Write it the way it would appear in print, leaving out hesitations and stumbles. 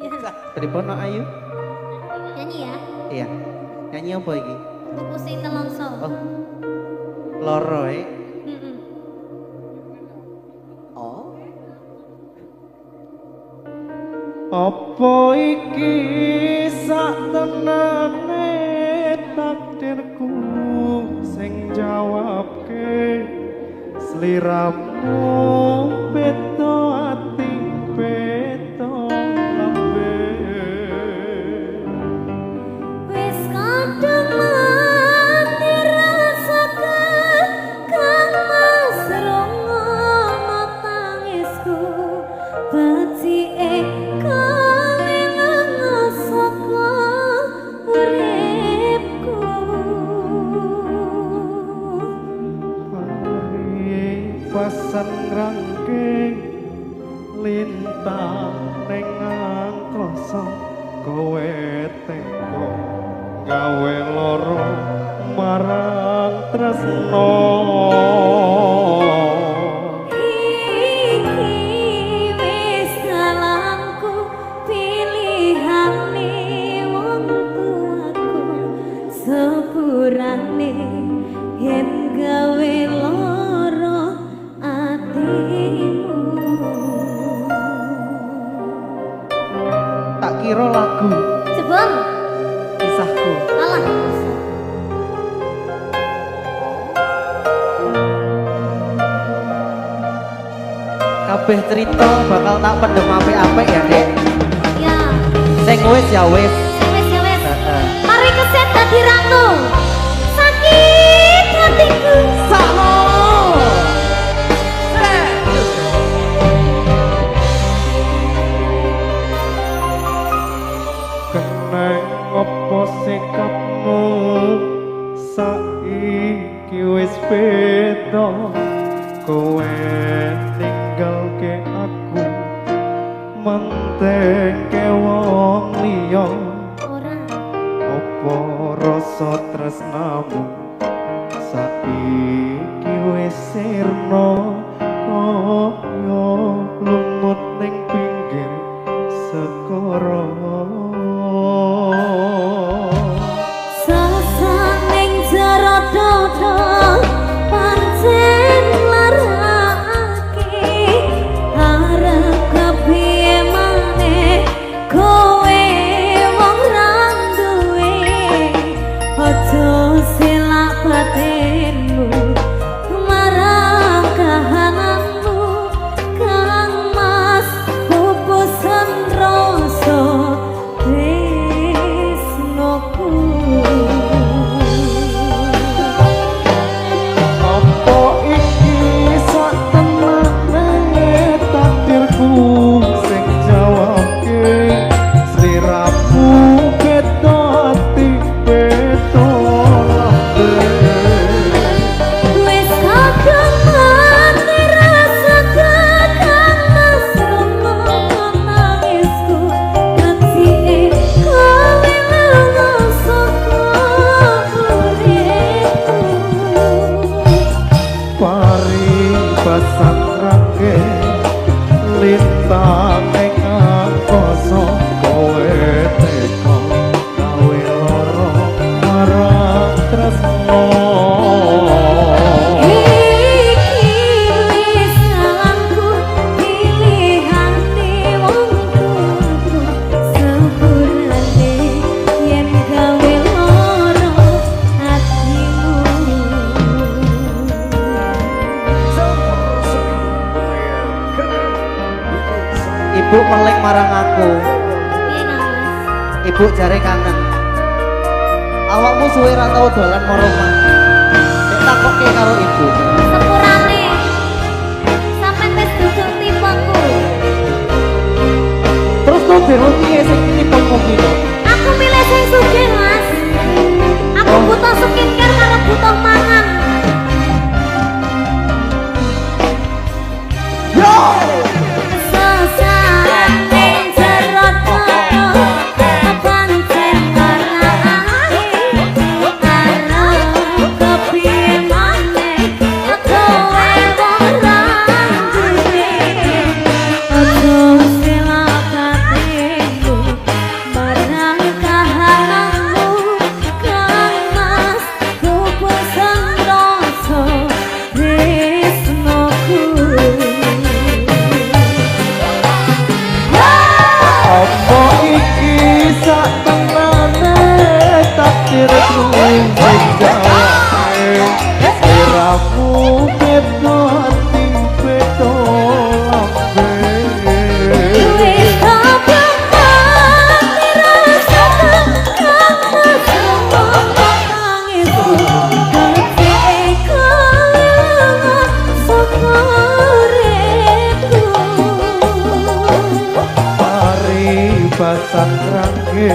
Pripun no Ayu? Nyanyi ya? Iya. Nyanyi apa iki? Tuku sing nelongso. Oh. Loro Mm-mm. Oh. Apa iki sak tenane takdirku sing jawabke sliramu beto ati beto lambe Wis kadung mati rasakan kang masrungono tangisku becike kalingan saka uripku pasan rangking lintang ning angkasa kowe teko gawe loro marang tresno iki wis dalamku pilihane wong tuaku sepurane yen gawe loro atimu tak kira lagu jebol kisahku alah kabeh cerita bakal tak pendem apik-apik ya Dek ya sing wis ya wis ya wis heeh mari keset dadi ratu sakit hatiku sakno keneng opo sikapmu saiki wis beda kowe ninggalke aku mentengke wong liya ora opo rasa tresnamu saiki wis sirna kaya lumut ning pinggir segara sasaning jero dodo pancen larake arep kepiye maneh kowe wong ra duwe aja silak batinmu marang kahananmu kang mas pupusan rasa tresnoku apa iki sak temane takdirku sing jawabke sliramu beda ati beda lambe wis kadung mati rasa kang masrungo tangisku ketike kowe lunga saka uripku pari pasan rangke lintang ning angkasa kowe teko gawe loro marang tresno iki wis salamku pilihane wong tuaku sepurane yen gawe loro atimu ibu melek marang aku piye Mas ibu jare kangen awakmu suwe ra tau dolan karo omah nek takokke karo ibu sepurane sampean wis duduk tipeku terus kok dirung piye sing tipe gitu aku milih sing sugih Mas aku butuh skincare karo butuh mangan yo sasaning jero dodo pancen larake arep kepiye maneh sliramu sing gawe sliramu beda ati beda lambe Wis kabeh mati rasa kamu semua tangiku Kasih kehilangan separeku mari batang rangge